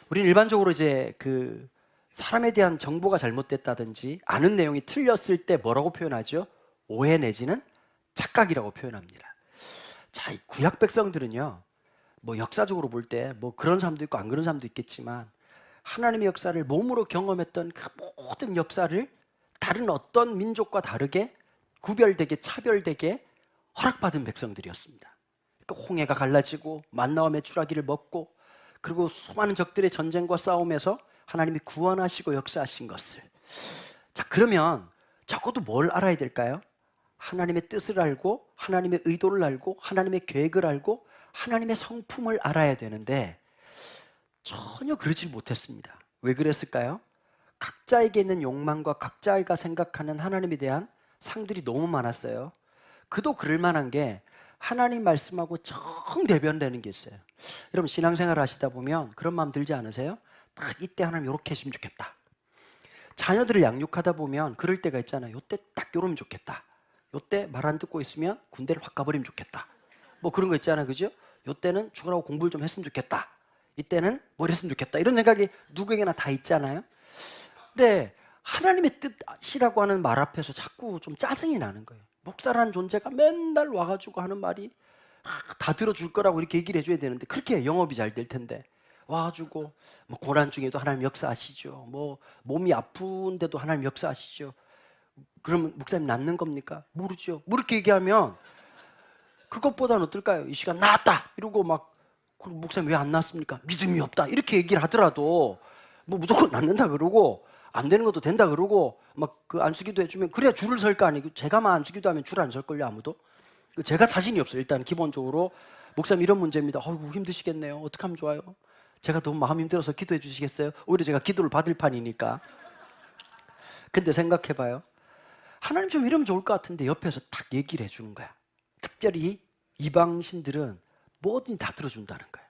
우리는 일반적으로 이제 그 사람에 대한 정보가 잘못됐다든지 아는 내용이 틀렸을 때 뭐라고 표현하죠? 오해 내지는 착각이라고 표현합니다. 자, 이 구약 백성들은요, 뭐 역사적으로 볼 때 뭐 그런 사람도 있고 안 그런 사람도 있겠지만 하나님의 역사를 몸으로 경험했던 그 모든 역사를 다른 어떤 민족과 다르게 구별되게 차별되게 허락받은 백성들이었습니다. 그러니까 홍해가 갈라지고 만나와 메추라기를 먹고 그리고 수많은 적들의 전쟁과 싸움에서 하나님이 구원하시고 역사하신 것을. 자, 그러면 적어도 뭘 알아야 될까요? 하나님의 뜻을 알고 하나님의 의도를 알고 하나님의 계획을 알고 하나님의 성품을 알아야 되는데 전혀 그러질 못했습니다. 왜 그랬을까요? 각자에게 있는 욕망과 각자가 생각하는 하나님에 대한 상들이 너무 많았어요. 그도 그럴 만한 게 하나님 말씀하고 정대변되는 게 있어요. 여러분 신앙생활 하시다 보면 그런 마음 들지 않으세요? 딱 이때 하나님 이렇게 했으면 좋겠다. 자녀들을 양육하다 보면 그럴 때가 있잖아요. 요때 딱 이러면 좋겠다. 요때 말 안 듣고 있으면 군대를 확 가버리면 좋겠다. 뭐 그런 거 있잖아요. 그죠? 요때는 죽으라고 공부를 좀 했으면 좋겠다. 이때는 뭘 했으면 좋겠다. 이런 생각이 누구에게나 다 있잖아요. 근데 하나님의 뜻이라고 하는 말 앞에서 자꾸 좀 짜증이 나는 거예요. 목사라는 존재가 맨날 와가지고 하는 말이 다 들어줄 거라고 이렇게 얘기를 해줘야 되는데 그렇게 영업이 잘 될 텐데 와가지고 뭐 고난 중에도 하나님 역사하시죠. 뭐 몸이 아픈데도 하나님 역사하시죠. 그러면 목사님 낫는 겁니까? 모르죠. 뭐 이렇게 얘기하면 그것보다는 어떨까요? 이 시간 나았다 이러고 막 그럼 목사님 왜 안 낫습니까? 믿음이 없다 이렇게 얘기를 하더라도 뭐 무조건 낫는다 그러고 안 되는 것도 된다 그러고 막 그 안수기도 해주면 그래야 줄을 설 거 아니고 제가만 안수기도 하면 줄 안 설걸요 아무도. 제가 자신이 없어요. 일단 기본적으로 목사님 이런 문제입니다. 어이구 힘드시겠네요. 어떻게 하면 좋아요? 제가 너무 마음 힘들어서 기도해 주시겠어요? 오히려 제가 기도를 받을 판이니까. 근데 생각해봐요. 하나님 좀 이러면 좋을 것 같은데 옆에서 딱 얘기를 해주는 거야. 특별히 이방신들은 뭐든 다 들어준다는 거야.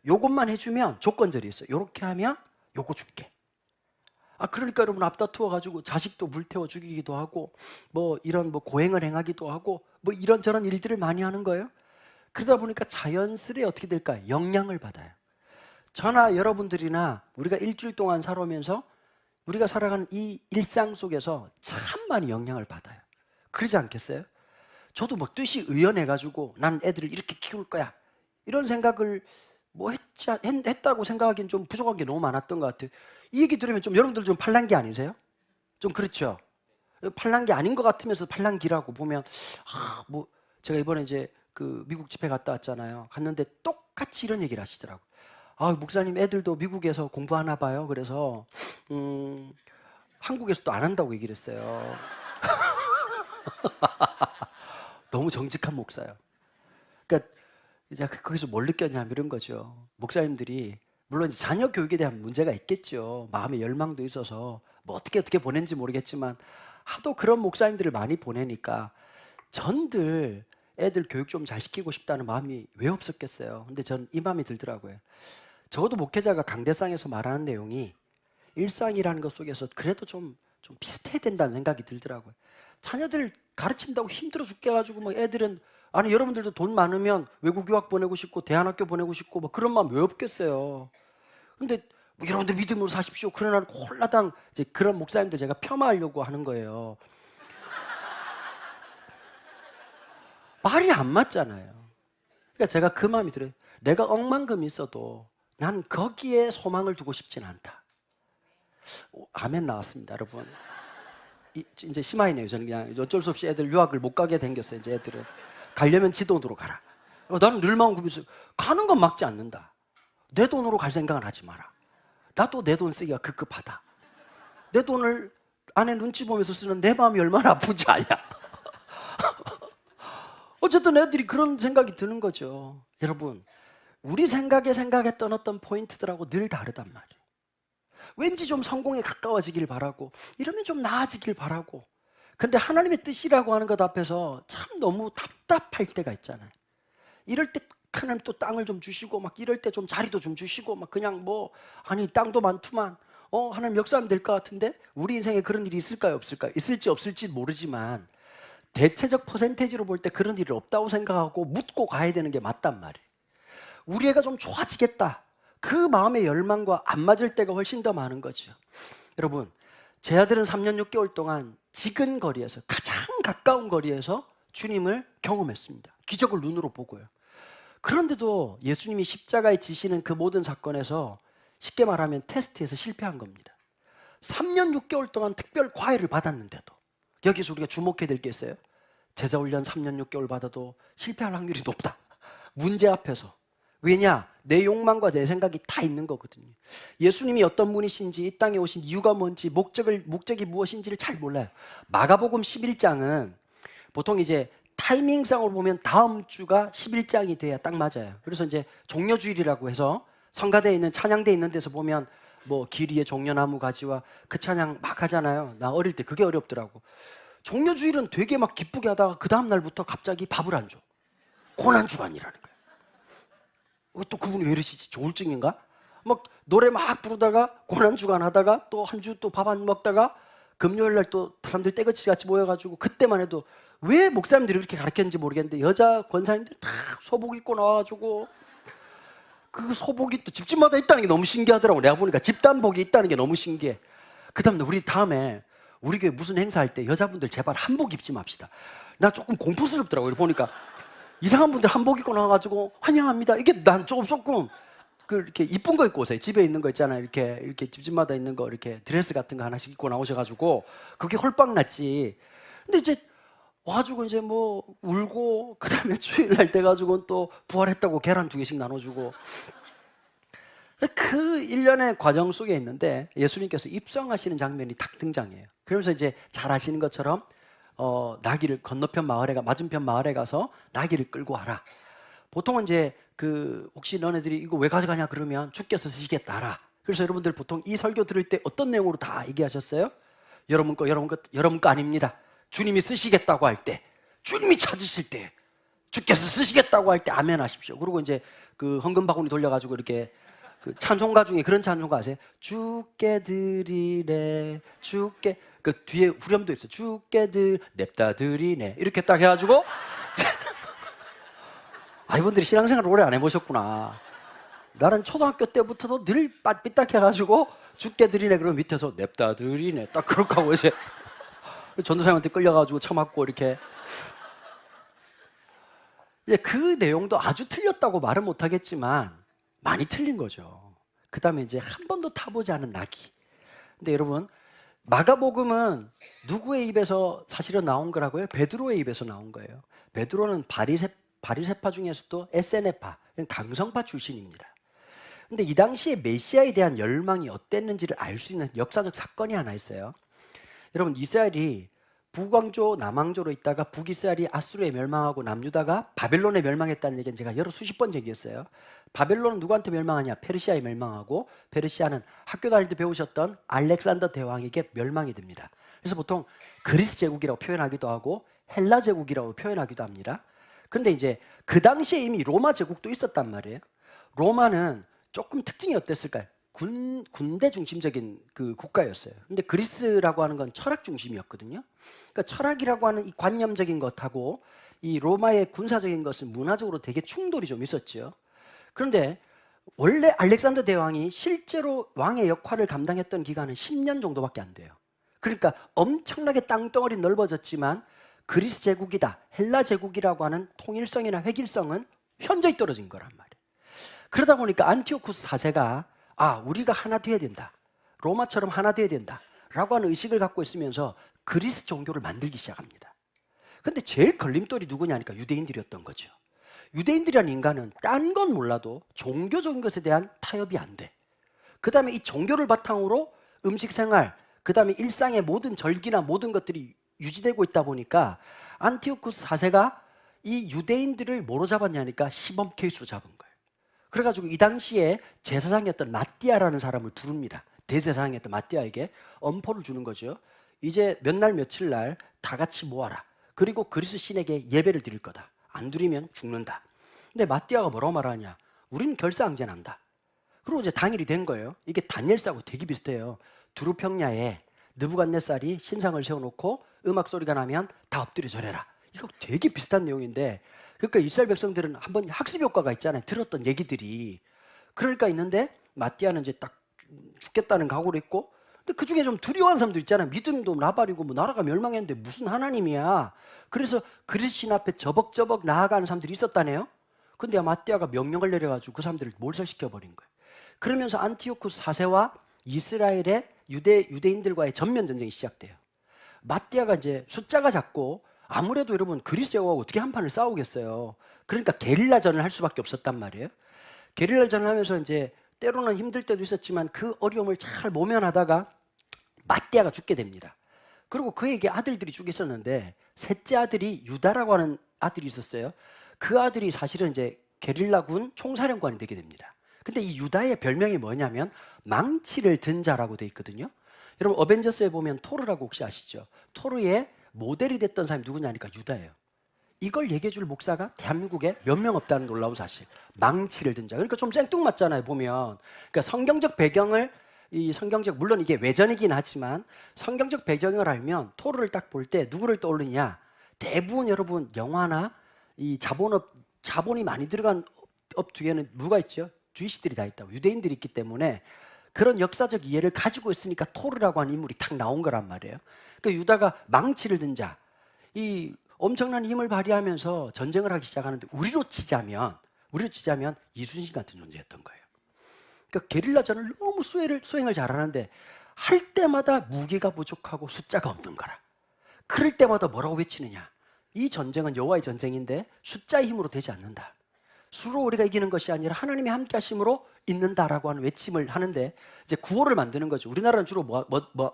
요것만 해주면 조건절이 있어요. 요렇게 하면 요거 줄게. 그러니까 여러분 앞다투어 가지고 자식도 불태워 죽이기도 하고 뭐 이런 뭐 고행을 행하기도 하고 뭐 이런저런 일들을 많이 하는 거예요. 그러다 보니까 자연스레 어떻게 될까요? 영향을 받아요. 저나 여러분들이나 우리가 일주일 동안 살아오면서 우리가 살아가는 이 일상 속에서 참 많이 영향을 받아요. 그러지 않겠어요? 저도 뭐 뜻이 의연해가지고 난 애들을 이렇게 키울 거야 이런 생각을 뭐 했다고 생각하기엔 좀 부족한 게 너무 많았던 것 같아요. 이 얘기 들으면 좀 여러분들 좀 팔랑귀 아니세요? 좀 그렇죠? 팔랑귀 아닌 것 같으면서 팔랑귀라고 보면 뭐 제가 이번에 이제 그 미국 집회 갔다 왔잖아요. 갔는데 똑같이 이런 얘기를 하시더라고요. 목사님 애들도 미국에서 공부하나 봐요. 그래서 한국에서도 안 한다고 얘기를 했어요. 너무 정직한 목사예요. 그러니까 이제 거기서 뭘 느꼈냐면 이런 거죠. 목사님들이 물론 이제 자녀 교육에 대한 문제가 있겠죠. 마음의 열망도 있어서 뭐 어떻게 보낸지 모르겠지만 하도 그런 목사님들을 많이 보내니까 전들 애들 교육 좀 잘 시키고 싶다는 마음이 왜 없었겠어요. 근데 전 이 마음이 들더라고요. 적어도 목회자가 강대상에서 말하는 내용이 일상이라는 것 속에서 그래도 좀 비슷해야 된다는 생각이 들더라고요. 자녀들 가르친다고 힘들어 죽게 해가지고 뭐 애들은 아니 여러분들도 돈 많으면 외국 유학 보내고 싶고 대안학교 보내고 싶고 뭐 그런 마음 왜 없겠어요. 근데 뭐 여러분들 믿음으로 사십시오. 그러나 홀라당 이제 그런 목사님들 제가 폄하하려고 하는 거예요. 말이 안 맞잖아요. 그러니까 제가 그 마음이 들어요. 내가 억만금 있어도 난 거기에 소망을 두고 싶진 않다. 아멘 나왔습니다, 여러분. 이제 심하이네요. 저는 그냥 어쩔 수 없이 애들 유학을 못 가게 생겼어요. 이제 애들은 가려면 지 돈으로 가라. 나는 늘 마음 굽혀서 가는 건 막지 않는다. 내 돈으로 갈 생각은 하지 마라. 나도 내 돈 쓰기가 급급하다. 내 돈을 아내 눈치 보면서 쓰는 내 마음이 얼마나 아픈지 아냐. 어쨌든 애들이 그런 생각이 드는 거죠. 여러분, 우리 생각했던 어떤 포인트들하고 늘 다르단 말이에요. 왠지 좀 성공에 가까워지길 바라고 이러면 좀 나아지길 바라고 근데 하나님의 뜻이라고 하는 것 앞에서 참 너무 답답할 때가 있잖아요. 이럴 때 하나님 또 땅을 좀 주시고 막 이럴 때 좀 자리도 좀 주시고 막 그냥 뭐 아니 땅도 많구만 하나님 역사하면 될 것 같은데 우리 인생에 그런 일이 있을까요 없을까요? 있을지 없을지 모르지만 대체적 퍼센테이지로 볼 때 그런 일이 없다고 생각하고 묻고 가야 되는 게 맞단 말이에요. 우리 애가 좀 좋아지겠다 그 마음의 열망과 안 맞을 때가 훨씬 더 많은 거죠. 여러분, 제 아들은 3년 6개월 동안 지근 거리에서, 가장 가까운 거리에서 주님을 경험했습니다. 기적을 눈으로 보고요. 그런데도 예수님이 십자가에 지시는 그 모든 사건에서 쉽게 말하면 테스트에서 실패한 겁니다. 3년 6개월 동안 특별 과외를 받았는데도, 여기서 우리가 주목해야 될 게 있어요. 제자 훈련 3년 6개월 받아도 실패할 확률이 높다. 문제 앞에서. 왜냐? 내 욕망과 내 생각이 다 있는 거거든요. 예수님이 어떤 분이신지, 이 땅에 오신 이유가 뭔지, 목적이 무엇인지를 잘 몰라요. 마가복음 11장은 보통 이제 타이밍상으로 보면 다음 주가 11장이 돼야 딱 맞아요. 그래서 이제 종려주일이라고 해서 성가대에 있는, 찬양대에 있는 데서 보면 뭐 길 위에 종려나무 가지와 그 찬양 막 하잖아요. 나 어릴 때 그게 어렵더라고. 종려주일은 되게 막 기쁘게 하다가 그 다음 날부터 갑자기 밥을 안 줘. 고난주간이라는 거예요. 또 그분이 왜 이러시지? 조울증인가? 막 노래 막 부르다가 고난주간 하다가 또 한 주 또 밥 안 먹다가 금요일 날 또 사람들 떼거치 같이 모여가지고, 그때만 해도 왜 목사님들이 그렇게 가르쳤는지 모르겠는데 여자 권사님들 다 소복 입고 나와가지고, 그 소복이 또 집집마다 있다는 게 너무 신기하더라고. 내가 보니까 집단복이 있다는 게 너무 신기해. 그 다음에 우리 다음에 우리 교회 무슨 행사할 때 여자분들 제발 한복 입지 맙시다. 나 조금 공포스럽더라고요. 보니까 이상한 분들 한복 입고 나와가지고 환영합니다. 이게 난 조금 이렇게 이쁜 거 입고 오세요. 집에 있는 거 있잖아요. 이렇게 집집마다 있는 거, 이렇게 드레스 같은 거 하나씩 입고 나오셔가지고 그게 홀빵 났지. 근데 이제 와가지고 이제 뭐 울고, 그 다음에 주일날 돼가지고 또 부활했다고 계란 2개씩 나눠주고. 그 일련의 과정 속에 있는데 예수님께서 입성하시는 장면이 딱 등장해요. 그러면서 이제 잘 아시는 것처럼 나귀를 건너편 마을에 맞은편 마을에 가서 나귀를 끌고 와라. 보통은 이제 혹시 너네들이 이거 왜 가져가냐 그러면 주께서 쓰시겠다 하라. 그래서 여러분들 보통 이 설교 들을 때 어떤 내용으로 다 얘기하셨어요? 여러분 거 아닙니다. 주님이 쓰시겠다고 할 때, 주님이 찾으실 때, 주께서 쓰시겠다고 할 때 아멘 하십시오. 그리고 이제 그 헌금 바구니 돌려가지고 이렇게 그 찬송가 중에 그런 찬송가 아세요? 주께 드리네, 주께, 그 뒤에 후렴도 있어요. 주께 냅다 드리네, 이렇게 딱 해가지고 이분들이 신앙생활을 오래 안 해보셨구나. 나는 초등학교 때부터도 늘 삐딱해가지고 주께 드리네 그러면 밑에서 냅다 드리네 딱 그렇게 하고 이제 전도사님한테 끌려가지고 처맞고 이렇게. 이제 그 내용도 아주 틀렸다고 말은 못하겠지만 많이 틀린 거죠. 그 다음에 이제 한 번도 타보지 않은 나귀. 근데 여러분, 마가복음은 누구의 입에서 사실은 나온 거라고요? 베드로의 입에서 나온 거예요. 베드로는 바리새파 중에서도 에세네파, 강성파 출신입니다. 근데 이 당시에 메시아에 대한 열망이 어땠는지를 알 수 있는 역사적 사건이 하나 있어요. 여러분, 이스라엘이 북왕조, 남왕조로 있다가 북이스라엘이 아수르에 멸망하고 남유다가 바벨론에 멸망했다는 얘기는 제가 수십 번 얘기했어요. 바벨론은 누구한테 멸망하냐? 페르시아에 멸망하고, 페르시아는 학교 다닐 때 배우셨던 알렉산더 대왕에게 멸망이 됩니다. 그래서 보통 그리스 제국이라고 표현하기도 하고 헬라 제국이라고 표현하기도 합니다. 그런데 이제 그 당시에 이미 로마 제국도 있었단 말이에요. 로마는 조금 특징이 어땠을까요? 군대 중심적인 그 국가였어요. 근데 그리스라고 하는 건 철학 중심이었거든요. 그러니까 철학이라고 하는 이 관념적인 것하고 이 로마의 군사적인 것은 문화적으로 되게 충돌이 좀 있었죠. 그런데 원래 알렉산더 대왕이 실제로 왕의 역할을 감당했던 기간은 10년 정도밖에 안 돼요. 그러니까 엄청나게 땅덩어리 넓어졌지만 그리스 제국이다, 헬라 제국이라고 하는 통일성이나 획일성은 현저히 떨어진 거란 말이에요. 그러다 보니까 안티오쿠스 4세가 우리가 하나 돼야 된다, 로마처럼 하나 돼야 된다 라고 하는 의식을 갖고 있으면서 그리스 종교를 만들기 시작합니다. 근데 제일 걸림돌이 누구냐니까 유대인들이었던 거죠. 유대인들이라는 인간은 딴 건 몰라도 종교적인 것에 대한 타협이 안 돼. 그 다음에 이 종교를 바탕으로 음식 생활, 그 다음에 일상의 모든 절기나 모든 것들이 유지되고 있다 보니까 안티오쿠스 4세가 이 유대인들을 뭐로 잡았냐니까 시범 케이스로 잡은 거예요. 그래가지고 이 당시에 제사장이었던 마띠아라는 사람을 부릅니다. 대제사장이었던 마띠아에게 엄포를 주는 거죠. 이제 몇 날 며칠 날 다 같이 모아라. 그리고 그리스 신에게 예배를 드릴 거다. 안 드리면 죽는다. 근데 마띠아가 뭐라고 말하냐? 우리는 결사항전한다. 그리고 이제 당일이 된 거예요. 이게 다니엘서하고 되게 비슷해요. 두루평야에 느부갓네살이 신상을 세워놓고 음악 소리가 나면 다 엎드려 절해라. 이거 되게 비슷한 내용인데, 그러니까 이스라엘 백성들은 한번 학습 효과가 있잖아요. 들었던 얘기들이. 그러니까 있는데 마띠아는 이제 딱 죽겠다는 각오로 있고, 근데 그 중에 좀 두려워하는 사람도 있잖아요. 믿음도 나발이고 뭐 나라가 멸망했는데 무슨 하나님이야. 그래서 그리스신 앞에 저벅저벅 나아가는 사람들이 있었다네요. 근데 마띠아가 명령을 내려가지고 그 사람들을 몰살시켜버린 거예요. 그러면서 안티오쿠스 4세와 이스라엘의 유대인들과의 전면 전쟁이 시작돼요. 마띠아가 이제 숫자가 작고 아무래도 여러분 그리스 제국하고 어떻게 한 판을 싸우겠어요. 그러니까 게릴라전을 할 수밖에 없었단 말이에요. 게릴라전을 하면서 이제 때로는 힘들 때도 있었지만 그 어려움을 잘 모면하다가 마띠아가 죽게 됩니다. 그리고 그에게 아들들이 쭉 있었는데 셋째 아들이 유다라고 하는 아들이 있었어요. 그 아들이 사실은 이제 게릴라군 총사령관이 되게 됩니다. 근데 이 유다의 별명이 뭐냐면 망치를 든 자라고 돼 있거든요. 여러분 어벤져스에 보면 토르라고 혹시 아시죠? 토르의 모델이 됐던 사람이 누구냐니까 유다예요. 이걸 얘기해 줄 목사가 대한민국에 몇 명 없다는 놀라운 사실. 망치를 든 자. 그러니까 좀 생뚱맞잖아요, 보면. 그러니까 성경적 배경을, 이 성경적, 물론 이게 외전이긴 하지만 성경적 배경을 알면 토르를 딱 볼 때 누구를 떠올리냐? 대부분 여러분 영화나 이 자본이 많이 들어간 업 뒤에는 누가 있죠? 주이시들이 다 있다고. 유대인들이 있기 때문에 그런 역사적 이해를 가지고 있으니까 토르라고 하는 인물이 탁 나온 거란 말이에요. 그러니까 유다가 망치를 든 자. 이 엄청난 힘을 발휘하면서 전쟁을 하기 시작하는데 우리로 치자면 이순신 같은 존재였던 거예요. 그러니까 게릴라전을 너무 수행을 잘하는데 할 때마다 무기가 부족하고 숫자가 없는 거라. 그럴 때마다 뭐라고 외치느냐? 이 전쟁은 여호와의 전쟁인데 숫자의 힘으로 되지 않는다. 수로 우리가 이기는 것이 아니라 하나님의 함께 하심으로 있는다라고 하는 외침을 하는데 이제 구호를 만드는 거죠. 우리나라는 주로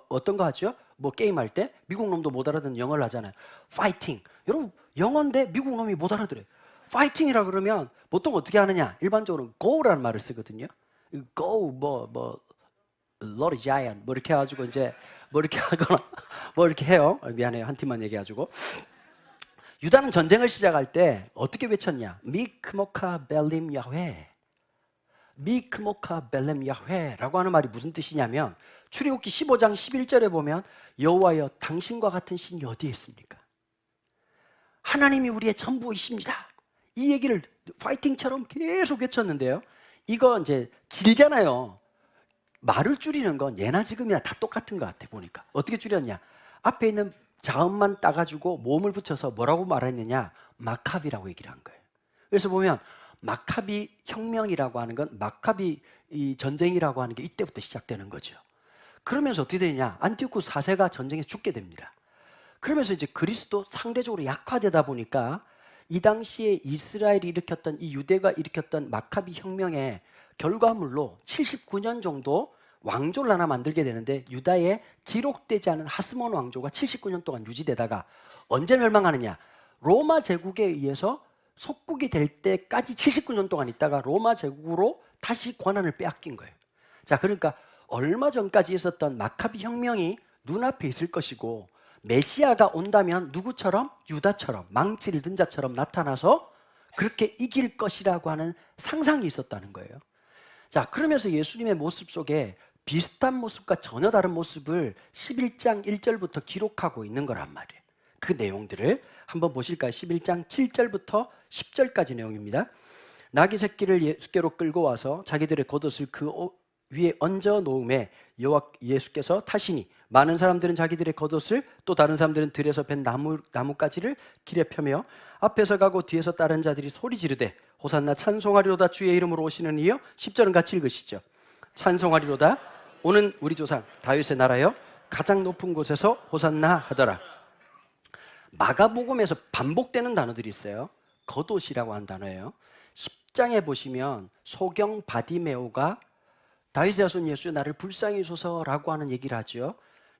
어떤 거 하죠? 뭐 게임할 때 미국 놈도 못 알아듣는 영어를 하잖아요. 파이팅. 여러분 영어인데 미국 놈이 못 알아들어요. 파이팅이라 그러면 보통 어떻게 하느냐? 일반적으로 go라는 말을 쓰거든요. go Lord Giant 뭐 이렇게 해가지고 이제 뭐 이렇게 하거나 뭐 이렇게 해요. 미안해요, 한 팀만 얘기해가지고. 유다는 전쟁을 시작할 때 어떻게 외쳤냐? 미크모카 벨림 야훼, 미크모카 벨렘 야훼라고 하는 말이 무슨 뜻이냐면 출애굽기 15장 11절에 보면 여호와여 당신과 같은 신이 어디에 있습니까? 하나님이 우리의 전부이십니다. 이 얘기를 파이팅처럼 계속 외쳤는데요. 이거 이제 길잖아요. 말을 줄이는 건 예나 지금이나 다 똑같은 것 같아 보니까. 어떻게 줄였냐? 앞에 있는 자음만 따가지고 모음을 붙여서 뭐라고 말했느냐? 마카비라고 얘기를 한 거예요. 그래서 보면 마카비 혁명이라고 하는 건 마카비 이 전쟁이라고 하는 게 이때부터 시작되는 거죠. 그러면서 어떻게 되냐? 안티오쿠스 4세가 전쟁에서 죽게 됩니다. 그러면서 이제 그리스도 상대적으로 약화되다 보니까 이 당시에 이스라엘이 일으켰던 이 유대가 일으켰던 마카비 혁명의 결과물로 79년 정도 왕조를 하나 만들게 되는데 유다에 기록되지 않은 하스몬 왕조가 79년 동안 유지되다가 언제 멸망하느냐? 로마 제국에 의해서 속국이 될 때까지 79년 동안 있다가 로마 제국으로 다시 권한을 빼앗긴 거예요. 자, 그러니까 얼마 전까지 있었던 마카비 혁명이 눈앞에 있을 것이고 메시아가 온다면 누구처럼? 유다처럼 망치를 든 자처럼 나타나서 그렇게 이길 것이라고 하는 상상이 있었다는 거예요. 자, 그러면서 예수님의 모습 속에 비슷한 모습과 전혀 다른 모습을 11장 1절부터 기록하고 있는 거란 말이에요. 그 내용들을 한번 보실까요? 11장 7절부터 10절까지 내용입니다. 나귀 새끼를 예수께로 끌고 와서 자기들의 겉옷을 그 위에 얹어 놓음에 예수께서 타시니 많은 사람들은 자기들의 겉옷을 또 다른 사람들은 들에서 벤 나뭇가지를 길에 펴며 앞에서 가고 뒤에서 따른 자들이 소리 지르되 호산나 찬송하리로다 주의 이름으로 오시는 이여. 10절은 같이 읽으시죠. 찬송하리로다 오는 우리 조상 다윗의 나라여 가장 높은 곳에서 호산나 하더라. 마가복음에서 반복되는 단어들이 있어요. 겉옷이라고 한 단어예요. 10장에 보시면 소경 바디메오가 다윗의 자손 예수의 나를 불쌍히 여소서라고 하는 얘기를 하죠.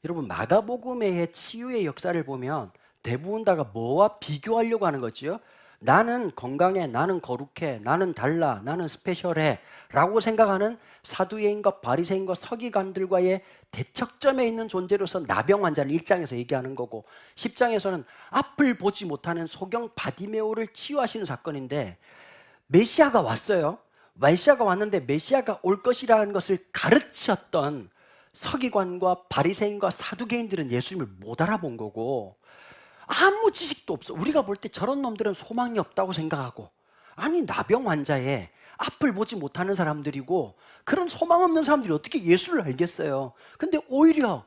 여러분 마가복음의 치유의 역사를 보면 대부분 다가 뭐와 비교하려고 하는 거죠? 나는 건강해, 나는 거룩해, 나는 달라, 나는 스페셜해 라고 생각하는 사두개인과 바리새인과 서기관들과의 대척점에 있는 존재로서 나병 환자를 1장에서 얘기하는 거고 10장에서는 앞을 보지 못하는 소경 바디메오를 치유하시는 사건인데 메시아가 왔어요. 메시아가 왔는데 메시아가 올 것이라는 것을 가르쳤던 서기관과 바리새인과 사두개인들은 예수님을 못 알아본 거고 아무 지식도 없어. 우리가 볼 때 저런 놈들은 소망이 없다고 생각하고 아니 나병 환자에 앞을 보지 못하는 사람들이고 그런 소망 없는 사람들이 어떻게 예수를 알겠어요? 근데 오히려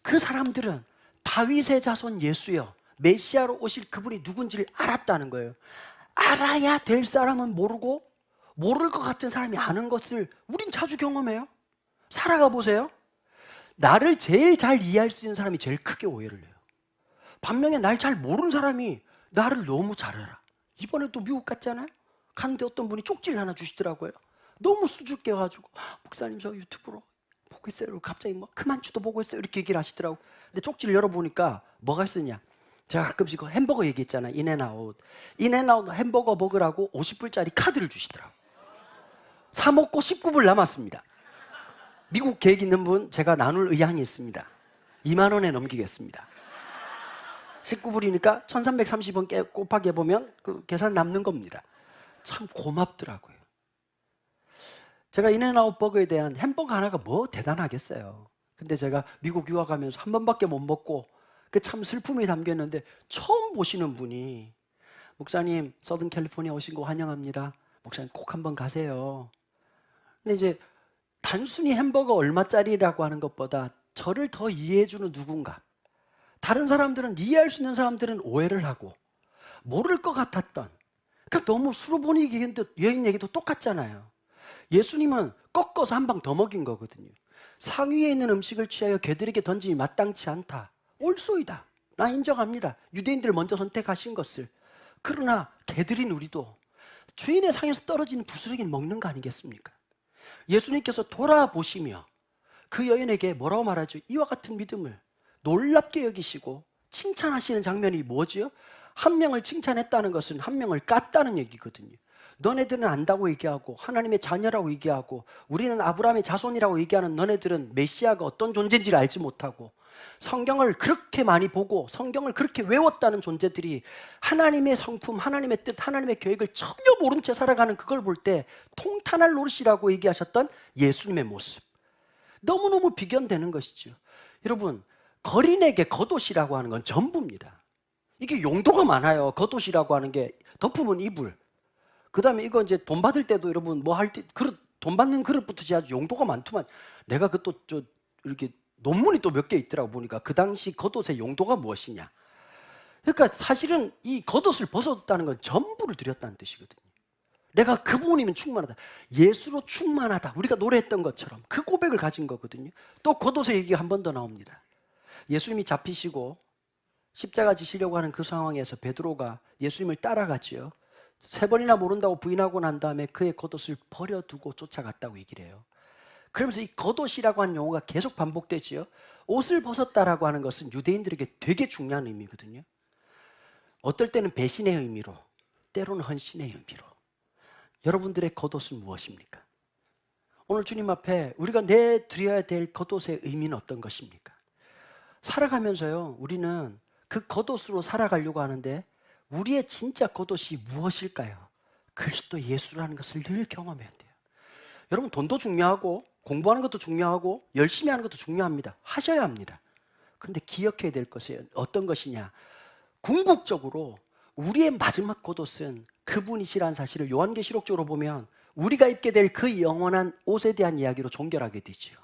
그 사람들은 다윗의 자손 예수여, 메시아로 오실 그분이 누군지를 알았다는 거예요. 알아야 될 사람은 모르고 모를 것 같은 사람이 아는 것을 우린 자주 경험해요. 살아가 보세요. 나를 제일 잘 이해할 수 있는 사람이 제일 크게 오해를 해요. 반면에 날 잘 모르는 사람이 나를 너무 잘 알아. 이번에도 미국 갔잖아요. 갔는데 어떤 분이 쪽지를 하나 주시더라고요. 너무 수줍게 와가지고 목사님 저 유튜브로 보고 있어요. 갑자기 뭐 그만추도 보고 있어요. 이렇게 얘기를 하시더라고. 근데 쪽지를 열어보니까 뭐가 있었냐. 제가 가끔씩 그 햄버거 얘기했잖아요. 인앤아웃 햄버거 먹으라고 50불짜리 카드를 주시더라고. 사 먹고 19불 남았습니다. 미국 계획 있는 분 제가 나눌 의향이 있습니다. 2만 원에 넘기겠습니다. 19불이니까 1330원 곱하기 해보면 그 계산 남는 겁니다. 참 고맙더라고요. 제가 인앤아웃 버거에 대한 햄버거 하나가 뭐 대단하겠어요. 근데 제가 미국 유학하면서 한 번밖에 못 먹고 그 참 슬픔이 담겼는데 처음 보시는 분이 목사님 서든 캘리포니아 오신 거 환영합니다. 목사님 꼭 한번 가세요. 근데 이제 단순히 햄버거 얼마짜리라고 하는 것보다 저를 더 이해해주는 누군가, 다른 사람들은 이해할 수 있는 사람들은 오해를 하고 모를 것 같았던, 그러니까 너무 수로보니 얘기했는데 여인 얘기도 똑같잖아요. 예수님은 꺾어서 한 방 더 먹인 거거든요. 상위에 있는 음식을 취하여 개들에게 던짐이 마땅치 않다. 옳소이다. 나 인정합니다. 유대인들을 먼저 선택하신 것을. 그러나 개들인 우리도 주인의 상에서 떨어지는 부스러기를 먹는 거 아니겠습니까? 예수님께서 돌아보시며 그 여인에게 뭐라고 말하죠? 이와 같은 믿음을 놀랍게 여기시고 칭찬하시는 장면이 뭐죠? 한 명을 칭찬했다는 것은 한 명을 깠다는 얘기거든요. 너네들은 안다고 얘기하고 하나님의 자녀라고 얘기하고 우리는 아브라함의 자손이라고 얘기하는 너네들은 메시아가 어떤 존재인지를 알지 못하고 성경을 그렇게 많이 보고 성경을 그렇게 외웠다는 존재들이 하나님의 성품, 하나님의 뜻, 하나님의 계획을 전혀 모른 채 살아가는 그걸 볼 때 통탄할 노릇이라고 얘기하셨던 예수님의 모습, 너무너무 비견되는 것이죠. 여러분, 거린에게 겉옷이라고 하는 건 전부입니다. 이게 용도가 많아요. 겉옷이라고 하는 게 덮으면 이불, 그 다음에 이거 이제 돈 받을 때도 여러분 뭐 할 때 그릇, 돈 받는 그릇부터 아주 용도가 많더만. 내가 그 또 저 이렇게 논문이 또 몇 개 있더라고 보니까 그 당시 겉옷의 용도가 무엇이냐. 그러니까 사실은 이 겉옷을 벗었다는 건 전부를 드렸다는 뜻이거든요. 내가 그분이면 충만하다. 예수로 충만하다. 우리가 노래했던 것처럼 그 고백을 가진 거거든요. 또 겉옷의 얘기가 한 번 더 나옵니다. 예수님이 잡히시고 십자가 지시려고 하는 그 상황에서 베드로가 예수님을 따라가지요. 3번이나 모른다고 부인하고 난 다음에 그의 겉옷을 버려두고 쫓아갔다고 얘기를 해요. 그러면서 이 겉옷이라고 하는 용어가 계속 반복되지요. 옷을 벗었다라고 하는 것은 유대인들에게 되게 중요한 의미거든요. 어떨 때는 배신의 의미로, 때로는 헌신의 의미로. 여러분들의 겉옷은 무엇입니까? 오늘 주님 앞에 우리가 내드려야 될 겉옷의 의미는 어떤 것입니까? 살아가면서요, 우리는 그 겉옷으로 살아가려고 하는데 우리의 진짜 겉옷이 무엇일까요? 그리스도 예수라는 것을 늘 경험해야 돼요. 여러분, 돈도 중요하고 공부하는 것도 중요하고 열심히 하는 것도 중요합니다. 하셔야 합니다. 그런데 기억해야 될 것은 어떤 것이냐? 궁극적으로 우리의 마지막 겉옷은 그분이시라는 사실을 요한계시록 쪽으로 보면 우리가 입게 될 그 영원한 옷에 대한 이야기로 종결하게 되죠.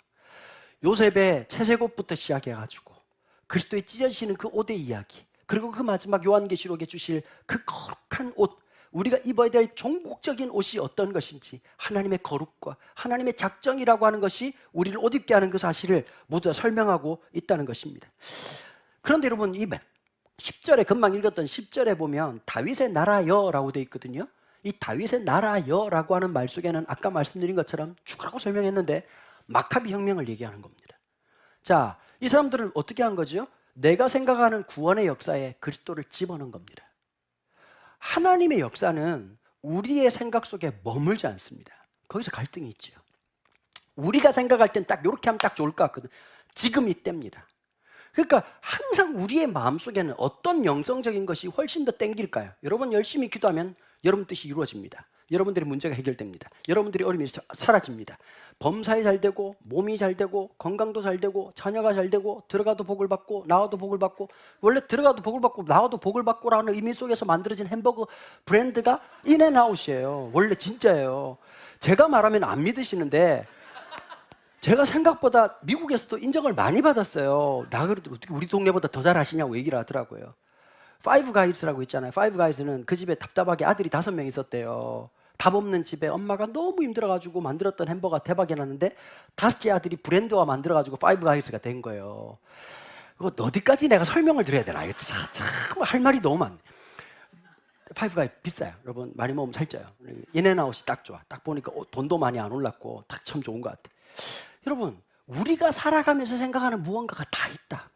요셉의 채색옷부터 시작해가지고 그리스도의 찢어지는 그 옷의 이야기, 그리고 그 마지막 요한계시록에 주실 그 거룩한 옷, 우리가 입어야 될 종국적인 옷이 어떤 것인지, 하나님의 거룩과 하나님의 작정이라고 하는 것이 우리를 옷 입게 하는 그 사실을 모두 다 설명하고 있다는 것입니다. 그런데 여러분, 이 10절에 금방 읽었던 10절에 보면 다윗의 나라여라고 되어 있거든요. 이 다윗의 나라여라고 하는 말 속에는 아까 말씀드린 것처럼 죽으라고 설명했는데 마카비 혁명을 얘기하는 겁니다. 자, 이 사람들은 어떻게 한 거죠? 내가 생각하는 구원의 역사에 그리스도를 집어넣은 겁니다. 하나님의 역사는 우리의 생각 속에 머물지 않습니다. 거기서 갈등이 있죠. 우리가 생각할 땐 딱 이렇게 하면 딱 좋을 것 같거든. 지금 이때입니다. 그러니까 항상 우리의 마음속에는 어떤 영성적인 것이 훨씬 더 땡길까요? 여러분 열심히 기도하면 여러분 뜻이 이루어집니다. 여러분들의 문제가 해결됩니다. 여러분들의 어려움이 사라집니다. 범사에 잘 되고, 몸이 잘 되고, 건강도 잘 되고, 자녀가 잘 되고, 들어가도 복을 받고 나와도 복을 받고. 원래 들어가도 복을 받고 나와도 복을 받고라는 의미 속에서 만들어진 햄버거 브랜드가 인앤아웃이에요. 원래 진짜예요. 제가 말하면 안 믿으시는데 제가 생각보다 미국에서도 인정을 많이 받았어요. 나 그래도 어떻게 우리 동네보다 더 잘하시냐고 얘기를 하더라고요. 파이브 가이즈라고 있잖아요. 파이브 가이즈는 그 집에 답답하게 아들이 5명 있었대요. 답 없는 집에 엄마가 너무 힘들어가지고 만들었던 햄버거 대박이 났는데 5째 아들이 브랜드화 만들어가지고 파이브 가이즈가 된 거예요. 그거 어디까지 내가 설명을 드려야 되나? 이거 참 할 말이 너무 많네. 파이브 가이즈 비싸요. 여러분 많이 먹으면 살쪄요. 인앤아웃이 딱 좋아. 딱 보니까 돈도 많이 안 올랐고 딱 참 좋은 것 같아. 여러분 우리가 살아가면서 생각하는 무언가가 다 있다.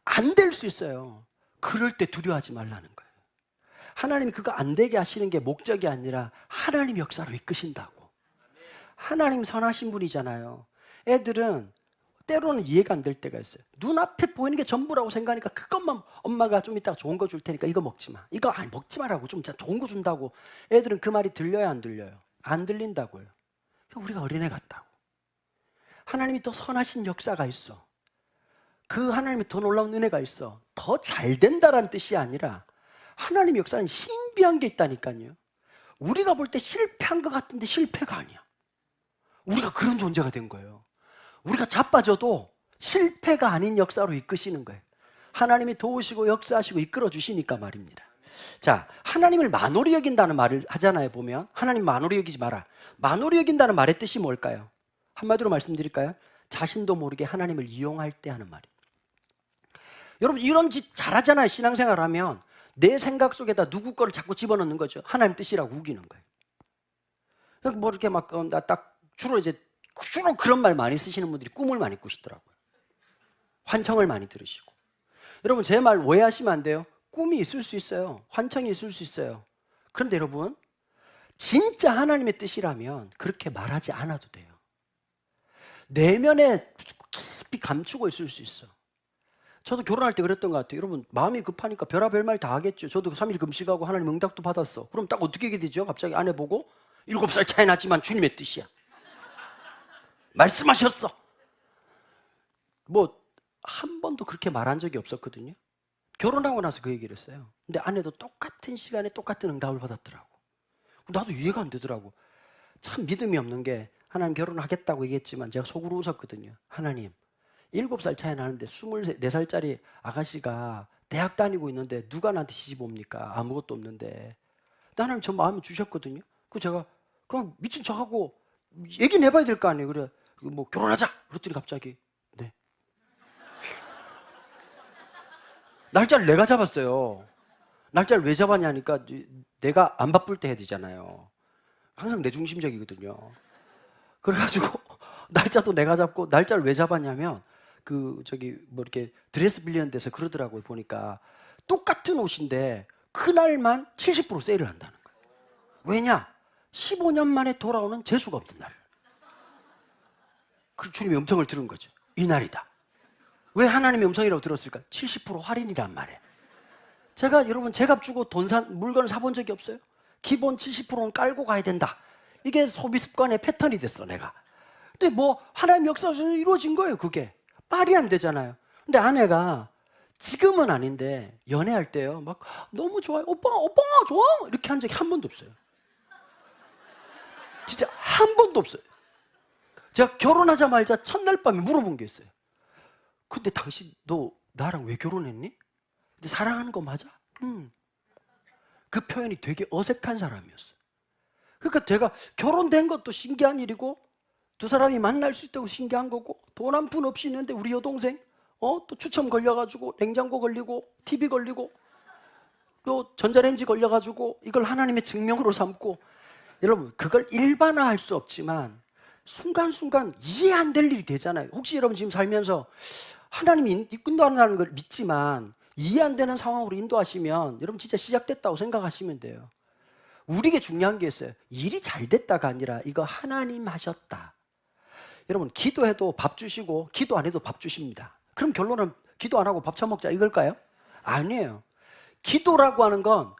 안 될 수 있어요. 그럴 때 두려워하지 말라는 거예요. 하나님이 그거 안 되게 하시는 게 목적이 아니라 하나님 역사로 이끄신다고. 하나님 선하신 분이잖아요. 애들은 때로는 이해가 안 될 때가 있어요. 눈앞에 보이는 게 전부라고 생각하니까 그것만 엄마가 좀 이따가 좋은 거 줄 테니까 이거 먹지 마. 이거 아니 먹지 말라고 좀 좋은 거 준다고. 애들은 그 말이 들려야 안 들려요? 안 들린다고요. 우리가 어린애 같다고. 하나님이 더 선하신 역사가 있어. 그 하나님이 더 놀라운 은혜가 있어. 더 잘 된다라는 뜻이 아니라 하나님의 역사는 신비한 게 있다니까요. 우리가 볼 때 실패한 것 같은데 실패가 아니야. 우리가 그런 존재가 된 거예요. 우리가 자빠져도 실패가 아닌 역사로 이끄시는 거예요. 하나님이 도우시고 역사하시고 이끌어 주시니까 말입니다. 자, 하나님을 만홀히 여긴다는 말을 하잖아요. 보면 하나님 만홀히 여기지 마라. 만홀히 여긴다는 말의 뜻이 뭘까요? 한마디로 말씀드릴까요? 자신도 모르게 하나님을 이용할 때 하는 말이에요. 여러분 이런 짓 잘하잖아요. 신앙생활 하면 내 생각 속에다 누구 거를 자꾸 집어넣는 거죠. 하나님 뜻이라고 우기는 거예요. 뭐 이렇게 막 나 딱 주로 그런 말 많이 쓰시는 분들이 꿈을 많이 꾸시더라고요. 환청을 많이 들으시고. 여러분 제 말 오해하시면 안 돼요. 꿈이 있을 수 있어요. 환청이 있을 수 있어요. 그런데 여러분 진짜 하나님의 뜻이라면 그렇게 말하지 않아도 돼요. 내면에 깊이 감추고 있을 수 있어. 저도 결혼할 때 그랬던 것 같아요. 여러분 마음이 급하니까 별의별 말 다 하겠죠. 저도 3일 금식하고 하나님 응답도 받았어. 그럼 딱 어떻게 하게 되죠? 갑자기 아내 보고 7살 차이 나지만 주님의 뜻이야. 말씀하셨어. 뭐 한 번도 그렇게 말한 적이 없었거든요. 결혼하고 나서 그 얘기를 했어요. 근데 아내도 똑같은 시간에 똑같은 응답을 받았더라고. 나도 이해가 안 되더라고. 참 믿음이 없는 게 하나님 결혼하겠다고 얘기했지만 제가 속으로 웃었거든요. 하나님 7살 차이 나는데 24살짜리 아가씨가 대학 다니고 있는데 누가 나한테 시집 옵니까? 아무것도 없는데. 하나님 저 마음을 주셨거든요. 그 제가 그냥 미친 척하고 얘기는 해봐야 될 거 아니에요. 그래 뭐 결혼하자 그랬더니 갑자기 네. 날짜를 내가 잡았어요. 날짜를 왜 잡았냐니까 내가 안 바쁠 때 해야 되잖아요. 항상 내 중심적이거든요. 그래가지고 날짜도 내가 잡고 날짜를 왜 잡았냐면 뭐 이렇게 드레스 빌리는 데서 그러더라고요. 보니까 똑같은 옷인데 그날만 70% 세일을 한다는 거예요. 왜냐? 15년 만에 돌아오는 재수가 없는 날. 그 주님의 음성을 들은 거죠. 이 날이다. 왜 하나님의 음성이라고 들었을까? 70% 할인이란 말이에요. 제가 여러분 제값 주고 물건을 사본 적이 없어요. 기본 70%는 깔고 가야 된다. 이게 소비 습관의 패턴이 됐어 내가. 근데 뭐 하나님 역사에서 이루어진 거예요. 그게 말이 안 되잖아요. 근데 아내가 지금은 아닌데 연애할 때요 막 너무 좋아요. 오빠 좋아 이렇게 한 적이 한 번도 없어요. 진짜 한 번도 없어요. 제가 결혼하자마자 첫날 밤에 물어본 게 있어요. 근데 당신 너 나랑 왜 결혼했니? 근데 사랑하는 거 맞아? 그 표현이 되게 어색한 사람이었어요. 그러니까 제가 결혼된 것도 신기한 일이고 두 사람이 만날 수 있다고 신기한 거고 돈 한 푼 없이 있는데 우리 여동생 또 추첨 걸려가지고 냉장고 걸리고 TV 걸리고 또 전자레인지 걸려가지고 이걸 하나님의 증명으로 삼고 여러분 그걸 일반화할 수 없지만 순간순간 이해 안 될 일이 되잖아요. 혹시 여러분 지금 살면서 하나님이 인도한다는 걸 믿지만 이해 안 되는 상황으로 인도하시면 여러분 진짜 시작됐다고 생각하시면 돼요. 우리에게 중요한 게 있어요. 일이 잘 됐다가 아니라 이거 하나님 하셨다. 여러분 기도해도 밥 주시고 기도 안 해도 밥 주십니다. 그럼 결론은 기도 안 하고 밥 처먹자 이걸까요? 아니에요. 기도라고 하는 건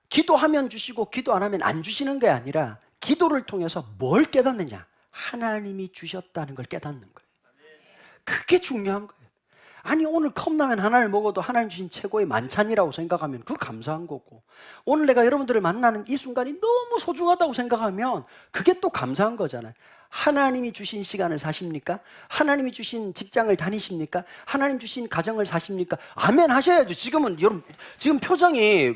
기도하면 주시고 기도 안 하면 안 주시는 게 아니라 기도를 통해서 뭘 깨닫느냐? 하나님이 주셨다는 걸 깨닫는 거예요. 그게 중요한 거예요. 아니 오늘 컵라면 하나를 먹어도 하나님 주신 최고의 만찬이라고 생각하면 그 감사한 거고, 오늘 내가 여러분들을 만나는 이 순간이 너무 소중하다고 생각하면 그게 또 감사한 거잖아요. 하나님이 주신 시간을 사십니까? 하나님이 주신 직장을 다니십니까? 하나님 주신 가정을 사십니까? 아멘 하셔야죠. 지금은 여러분 지금 표정이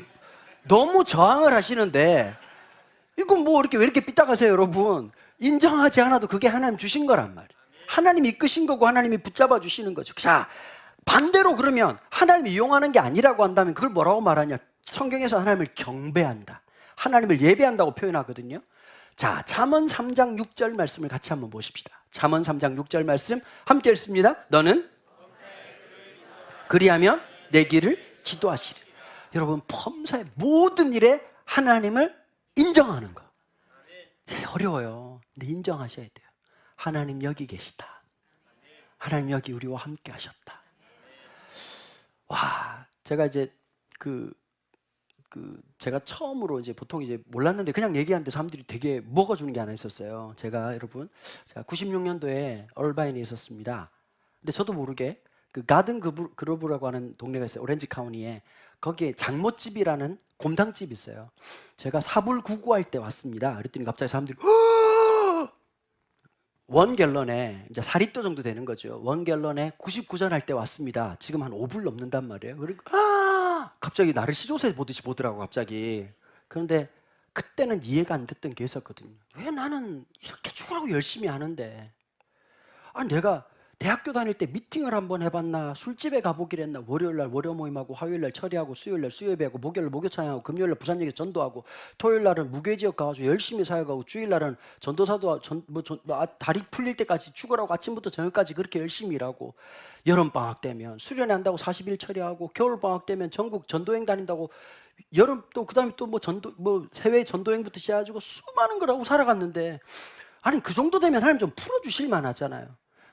너무 저항을 하시는데, 이거 뭐 이렇게 왜 이렇게 삐딱하세요 여러분? 인정하지 않아도 그게 하나님 주신 거란 말이에요. 하나님이 이끄신 거고 하나님이 붙잡아 주시는 거죠. 자, 반대로 그러면 하나님이 이용하는 게 아니라고 한다면 그걸 뭐라고 말하냐? 성경에서 하나님을 경배한다, 하나님을 예배한다고 표현하거든요. 자, 잠언 3장 6절 말씀을 같이 한번 보십시다. 잠언 3장 6절 말씀 함께 읽습니다. 너는 그리하면 내 길을 지도하시리. 여러분, 범사의 모든 일에 하나님을 인정하는 거 어려워요. 근데 인정하셔야 돼요. 하나님 여기 계시다. 하나님 여기 우리와 함께 하셨다. 와, 제가 이제 제가 처음으로 이제 보통 이제 몰랐는데 그냥 얘기하는데 사람들이 되게 먹어주는 게 하나 있었어요. 제가 96년도에 얼바인에 있었습니다. 근데 저도 모르게 그 가든 그로브라고 하는 동네가 있어요. 오렌지 카운티에. 거기에 장모집이라는 곰탕집이 있어요. 제가 사불구구할 때 왔습니다. 그랬더니 갑자기 사람들이 원 갤런에 이제 4리터 정도 되는 거죠. 원 갤런에 99전 할 때 왔습니다. 지금 한 5불 넘는단 말이에요. 그러니까 갑자기 나를 시조새 보듯이 보더라고 갑자기. 그런데 그때는 이해가 안 됐던 게 있었거든요. 왜 나는 이렇게 죽으라고 열심히 하는데, 내가 대학교 다닐 때 미팅을 한번 해봤나, 술집에 가보기로 했나, 월요일날 월요 모임하고, 화요일날 처리하고, 수요일날 수요예배하고, 목요일날 목요 찬양하고, 금요일날 부산역에 전도하고, 토요일날은 무교지역 가가지고 열심히 사역하고, 주일날은 전도사도 다리 풀릴 때까지 죽으라고 아침부터 저녁까지 그렇게 열심히 일하고, 여름방학 되면 수련회 한다고 40일 처리하고, 겨울방학 되면 전국 전도행 다닌다고, 여름 또 그다음에 또 해외 전도행부터 시작해가지고 수많은 걸 하고 살아갔는데, 그 정도 되면 하나님 좀 풀어주실 만하잖아요.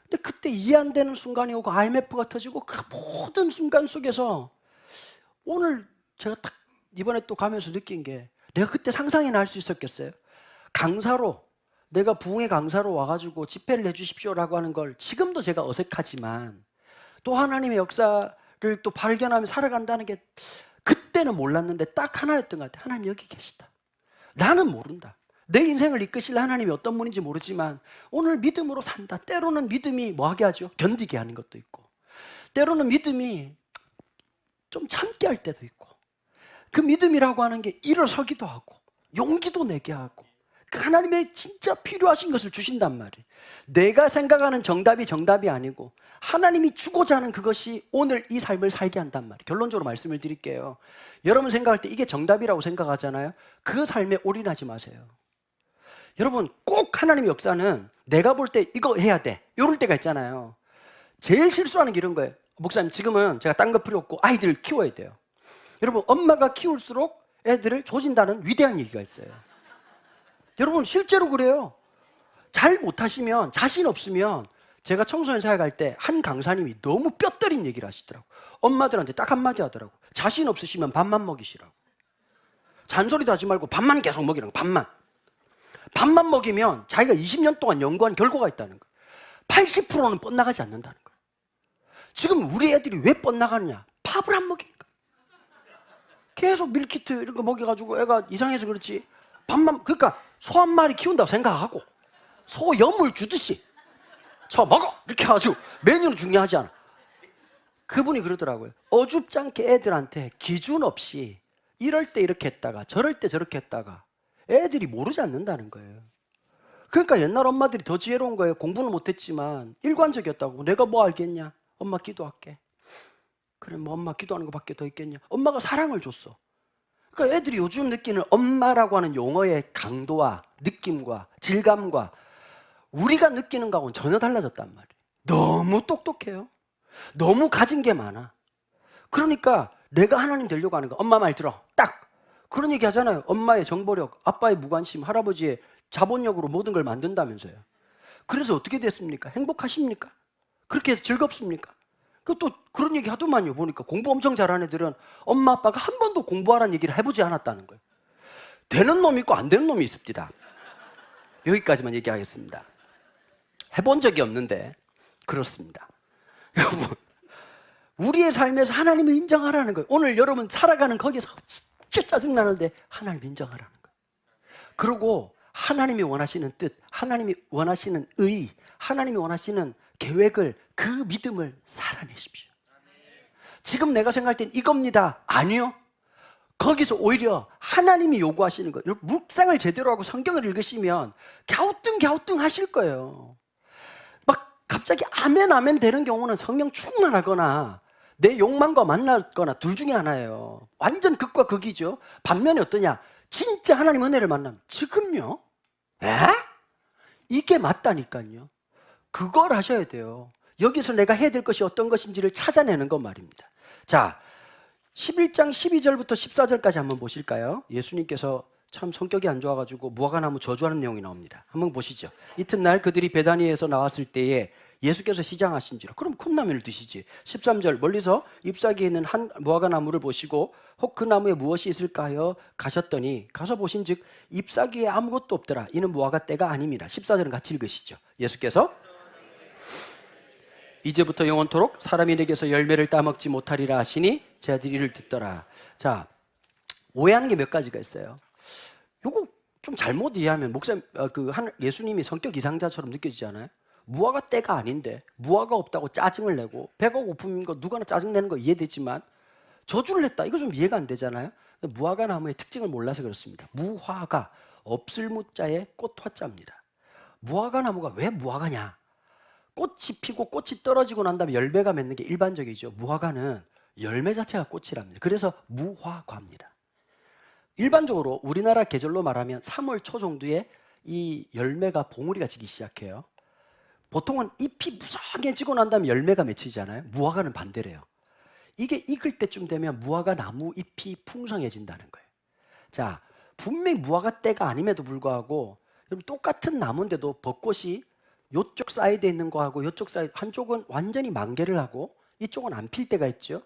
근데 그때 이해 안 되는 순간이 오고 IMF가 터지고 그 모든 순간 속에서 오늘 제가 딱 이번에 또 가면서 느낀 게, 내가 그때 상상이나 할 수 있었겠어요? 강사로, 내가 부흥의 강사로 와가지고 집회를 해주십시오라고 하는 걸 지금도 제가 어색하지만 또 하나님의 역사를 또 발견하며 살아간다는 게 그때는 몰랐는데 딱 하나였던 것 같아요. 하나님 여기 계시다. 나는 모른다. 내 인생을 이끄실 하나님이 어떤 분인지 모르지만 오늘 믿음으로 산다. 때로는 믿음이 뭐하게 하죠? 견디게 하는 것도 있고, 때로는 믿음이 좀 참게 할 때도 있고, 그 믿음이라고 하는 게 일어서기도 하고 용기도 내게 하고, 그 하나님의 진짜 필요하신 것을 주신단 말이에요. 내가 생각하는 정답이 아니고 하나님이 주고자 하는 그것이 오늘 이 삶을 살게 한단 말이에요. 결론적으로 말씀을 드릴게요. 여러분 생각할 때 이게 정답이라고 생각하잖아요. 그 삶에 올인하지 마세요. 여러분, 꼭 하나님의 역사는 내가 볼 때 이거 해야 돼, 이럴 때가 있잖아요. 제일 실수하는 게 이런 거예요. 목사님, 지금은 제가 딴 거 필요 없고 아이들을 키워야 돼요. 여러분, 엄마가 키울수록 애들을 조진다는 위대한 얘기가 있어요. 여러분, 실제로 그래요. 잘 못하시면, 자신 없으면, 제가 청소년 사역할 때 한 강사님이 너무 뼈때린 얘기를 하시더라고. 엄마들한테 딱 한마디 하더라고. 자신 없으시면 밥만 먹이시라고. 잔소리도 하지 말고 밥만 계속 먹이라고. 밥만 먹이면 자기가 20년 동안 연구한 결과가 있다는 거예요. 80%는 뻗나가지 않는다는 거예요. 지금 우리 애들이 왜 뻗나가느냐? 밥을 안 먹이니까. 계속 밀키트 이런 거 먹여가지고 애가 이상해서 그렇지, 그러니까 소 한 마리 키운다고 생각하고 소 염을 주듯이 저 먹어! 이렇게 해가지고 메뉴는 중요하지 않아. 그분이 그러더라고요. 어줍지 않게 애들한테 기준 없이 이럴 때 이렇게 했다가 저럴 때 저렇게 했다가 애들이 모르지 않는다는 거예요. 그러니까 옛날 엄마들이 더 지혜로운 거예요. 공부는 못했지만 일관적이었다고. 내가 뭐 알겠냐? 엄마 기도할게. 그래, 뭐 엄마 기도하는 것밖에 더 있겠냐? 엄마가 사랑을 줬어. 그러니까 애들이 요즘 느끼는 엄마라고 하는 용어의 강도와 느낌과 질감과 우리가 느끼는 거하고는 전혀 달라졌단 말이에요. 너무 똑똑해요. 너무 가진 게 많아. 그러니까 내가 하나님 되려고 하는 거, 엄마 말 들어. 딱 그런 얘기 하잖아요. 엄마의 정보력, 아빠의 무관심, 할아버지의 자본력으로 모든 걸 만든다면서요. 그래서 어떻게 됐습니까? 행복하십니까? 그렇게 해서 즐겁습니까? 또 그런 얘기 하더만요. 보니까 공부 엄청 잘하는 애들은 엄마 아빠가 한 번도 공부하라는 얘기를 해보지 않았다는 거예요. 되는 놈이 있고 안 되는 놈이 있습니다. 여기까지만 얘기하겠습니다. 해본 적이 없는데 그렇습니다. 여러분, 우리의 삶에서 하나님을 인정하라는 거예요. 오늘 여러분 살아가는 거기서 진짜 짜증나는데 하나님 인정하라는 거예요. 그리고 하나님이 원하시는 뜻, 하나님이 원하시는 의, 하나님이 원하시는 계획을, 그 믿음을 살아내십시오. 지금 내가 생각할 땐 이겁니다. 아니요. 거기서 오히려 하나님이 요구하시는 거예요. 묵상을 제대로 하고 성경을 읽으시면 갸우뚱 하실 거예요. 막 갑자기 아멘 아멘 되는 경우는 성령 충만하거나 내 욕망과 만났거나 둘 중에 하나예요. 완전 극과 극이죠. 반면에 어떠냐? 진짜 하나님 은혜를 만나면 지금요? 에? 이게 맞다니까요. 그걸 하셔야 돼요. 여기서 내가 해야 될 것이 어떤 것인지를 찾아내는 것 말입니다. 자, 11장 12절부터 14절까지 한번 보실까요? 예수님께서 참 성격이 안 좋아가지고 무화과나무 저주하는 내용이 나옵니다. 한번 보시죠. 이튿날 그들이 베다니에서 나왔을 때에 예수께서 시장하신지라. 그럼 콩나물을 드시지. 13절 멀리서 잎사귀에 있는 한 무화과나무를 보시고 혹 그 나무에 무엇이 있을까요? 가셨더니 가서 보신즉 잎사귀에 아무것도 없더라. 이는 무화과 때가 아닙니다. 14절은 같이 읽으시죠. 예수께서 이제부터 영원토록 사람이 내게서 열매를 따먹지 못하리라 하시니 제 아들이 이를 듣더라. 자, 오해하는 게 몇 가지가 있어요. 요거 좀 잘못 이해하면 목사님, 예수님이 성격 이상자처럼 느껴지지 않아요? 무화과 때가 아닌데 무화과 없다고 짜증을 내고 배가 고픈 거 누가나 짜증내는 거 이해되지만 저주를 했다. 이거 좀 이해가 안 되잖아요. 무화과 나무의 특징을 몰라서 그렇습니다. 무화과, 없을 무자에 꽃화자입니다. 무화과 나무가 왜 무화과냐? 꽃이 피고 꽃이 떨어지고 난 다음에 열매가 맺는 게 일반적이죠. 무화과는 열매 자체가 꽃이랍니다. 그래서 무화과입니다. 일반적으로 우리나라 계절로 말하면 3월 초 정도에 이 열매가 봉우리가 지기 시작해요. 보통은 잎이 무성해지고 난 다음에 열매가 맺히잖아요. 무화과는 반대래요. 이게 익을 때쯤 되면 무화과 나무 잎이 풍성해진다는 거예요. 자, 분명히 무화과 때가 아님에도 불구하고 똑같은 나무인데도 벚꽃이 이쪽 사이드에 있는 거하고 이쪽 사이드, 한쪽은 완전히 만개를 하고 이쪽은 안 필 때가 있죠.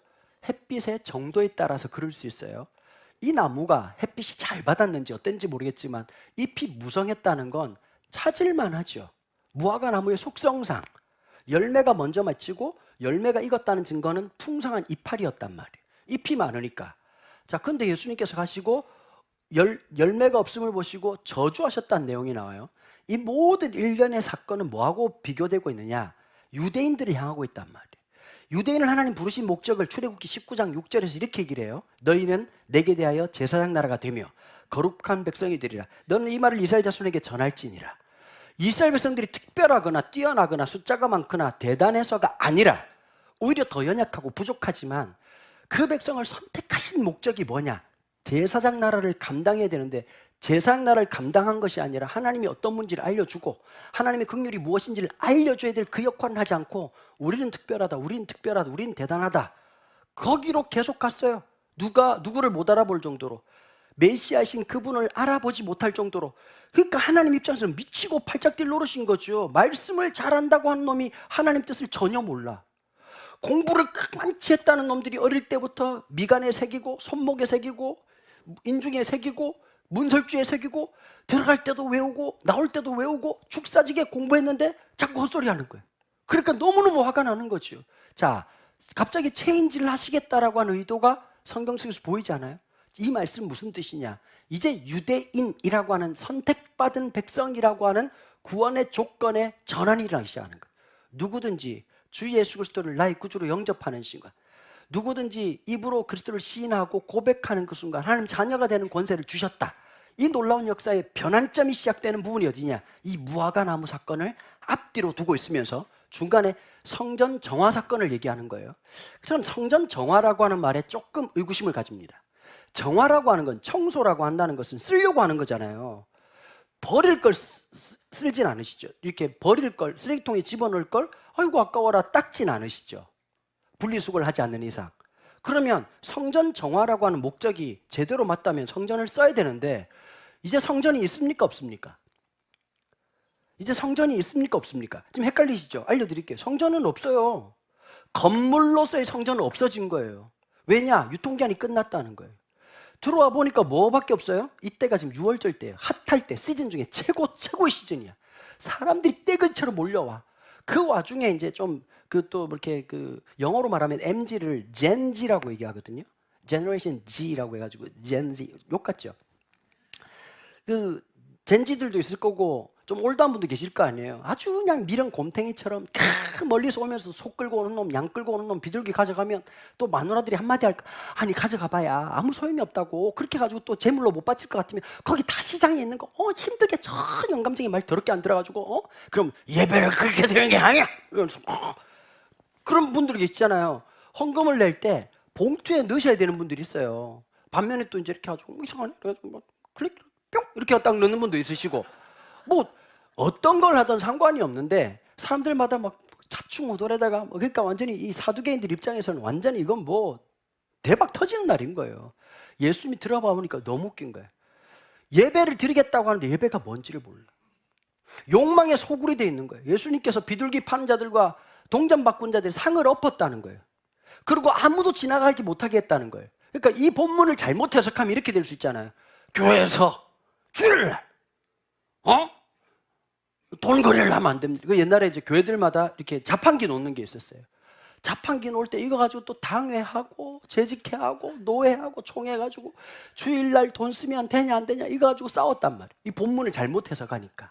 햇빛의 정도에 따라서 그럴 수 있어요. 이 나무가 햇빛이 잘 받았는지 어땠는지 모르겠지만 잎이 무성했다는 건 찾을만 하죠. 무화과 나무의 속성상 열매가 먼저 맺히고 열매가 익었다는 증거는 풍성한 이파리였단 말이에요. 잎이 많으니까. 자, 근데 예수님께서 가시고 열매가 없음을 보시고 저주하셨다는 내용이 나와요. 이 모든 일련의 사건은 뭐하고 비교되고 있느냐? 유대인들을 향하고 있단 말이에요. 유대인을 하나님 부르신 목적을 출애굽기 19장 6절에서 이렇게 얘기를 해요. 너희는 내게 대하여 제사장 나라가 되며 거룩한 백성이 되리라. 너는 이 말을 이스라엘 자손에게 전할지니라. 이스라엘 백성들이 특별하거나 뛰어나거나 숫자가 많거나 대단해서가 아니라 오히려 더 연약하고 부족하지만 그 백성을 선택하신 목적이 뭐냐? 제사장 나라를 감당해야 되는데 제사장 나라를 감당한 것이 아니라 하나님이 어떤 문제를 알려주고 하나님의 긍휼이 무엇인지를 알려줘야 될 그 역할을 하지 않고 우리는 특별하다, 우리는 특별하다, 우리는 대단하다. 거기로 계속 갔어요. 누구를 못 알아볼 정도로. 메시아이신 그분을 알아보지 못할 정도로. 그러니까 하나님 입장에서는 미치고 팔짝 뛸 노릇인 거죠. 말씀을 잘한다고 하는 놈이 하나님 뜻을 전혀 몰라. 공부를 그만치 했다는 놈들이 어릴 때부터 미간에 새기고 손목에 새기고 인중에 새기고 문설주에 새기고 들어갈 때도 외우고 나올 때도 외우고 축사지게 공부했는데 자꾸 헛소리 하는 거예요. 그러니까 너무너무 화가 나는 거죠. 자, 갑자기 체인지를 하시겠다라고 하는 의도가 성경 속에서 보이지 않아요? 이 말씀 무슨 뜻이냐? 이제 유대인이라고 하는 선택받은 백성이라고 하는 구원의 조건에 전환이 일어나기 시작하는 거예요. 누구든지 주 예수 그리스도를 나의 구주로 영접하는 순간, 누구든지 입으로 그리스도를 시인하고 고백하는 그 순간 하나님 자녀가 되는 권세를 주셨다. 이 놀라운 역사의 변환점이 시작되는 부분이 어디냐? 이 무화과 나무 사건을 앞뒤로 두고 있으면서 중간에 성전 정화 사건을 얘기하는 거예요. 저는 성전 정화라고 하는 말에 조금 의구심을 가집니다. 정화라고 하는 건 청소라고 한다는 것은 쓰려고 하는 거잖아요. 버릴 걸 쓸진 않으시죠. 이렇게 버릴 걸 쓰레기통에 집어넣을 걸 아이고 아까워라 닦진 않으시죠. 분리수거를 하지 않는 이상. 그러면 성전 정화라고 하는 목적이 제대로 맞다면 성전을 써야 되는데 이제 성전이 있습니까 없습니까? 이제 성전이 있습니까 없습니까? 지금 헷갈리시죠? 알려드릴게요. 성전은 없어요. 건물로서의 성전은 없어진 거예요. 왜냐? 유통기한이 끝났다는 거예요. 들어와 보니까 뭐밖에 없어요? 이때가 지금 6월절 때예요. 핫할 때, 시즌 중에 최고의 시즌이야. 사람들이 떼거지처럼 몰려와. 그 와중에 이제 좀 그 또 이렇게 그 영어로 말하면 MZ를 Gen Z라고 얘기하거든요. Generation G라고 해가지고 Gen Z 욕 같죠. 그 젠지들도 있을 거고 좀 올드한 분도 계실 거 아니에요. 아주 그냥 미련 곰탱이처럼 멀리서 오면서 소 끌고 오는 놈, 양 끌고 오는 놈 비둘기 가져가면 또 마누라들이 한마디 할까? 아니 가져가봐야 아무 소용이 없다고. 그렇게 가지고 또 재물로 못 바칠 것 같으면 거기 다 시장에 있는 거 힘들게 저 영감쟁이 말 더럽게 안 들어가지고 그럼 예배를 그렇게 드리는 게 아니야. 이러면서 그런 분들이 계시잖아요. 헌금을 낼 때 봉투에 넣으셔야 되는 분들이 있어요. 반면에 또 이제 이렇게 아주 이상하네. 그래가지고 뭐 클릭 뿅 이렇게 딱 넣는 분도 있으시고 뭐 어떤 걸 하든 상관이 없는데 사람들마다 막 자충우돌에다가 그러니까 완전히 이 사두개인들 입장에서는 완전히 이건 뭐 대박 터지는 날인 거예요. 예수님이 들어봐 보니까 너무 웃긴 거예요. 예배를 드리겠다고 하는데 예배가 뭔지를 몰라. 욕망의 소굴이 돼 있는 거예요. 예수님께서 비둘기 파는 자들과 동전 바꾼 자들이 상을 엎었다는 거예요. 그리고 아무도 지나가지 못하게 했다는 거예요. 그러니까 이 본문을 잘못 해석하면 이렇게 될 수 있잖아요. 교회에서 주일날 돈거래를 하면 안 됩니다. 그 옛날에 이제 교회들마다 이렇게 자판기 놓는 게 있었어요. 자판기 놓을 때 이거 가지고 또 당회하고 재직회하고 노회하고 총회가지고 주일날 돈 쓰면 되냐 안 되냐 이거 가지고 싸웠단 말이에요. 이 본문을 잘못 해석하니까.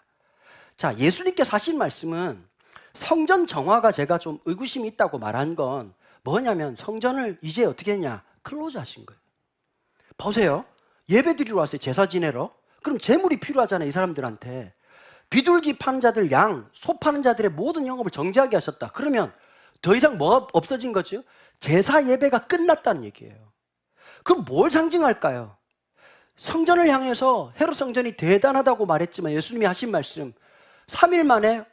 자, 예수님께서 하신 말씀은 성전 정화가 제가 좀 의구심이 있다고 말한 건 뭐냐면 성전을 이제 어떻게 했냐? 클로즈 하신 거예요. 보세요. 예배 드리러 왔어요. 제사 지내러. 그럼 재물이 필요하잖아요. 이 사람들한테. 비둘기 파는 자들, 양, 소 파는 자들의 모든 영업을 정지하게 하셨다. 그러면 더 이상 뭐가 없어진 거죠? 제사 예배가 끝났다는 얘기예요. 그럼 뭘 상징할까요? 성전을 향해서 헤롯 성전이 대단하다고 말했지만 예수님이 하신 말씀 3일 만에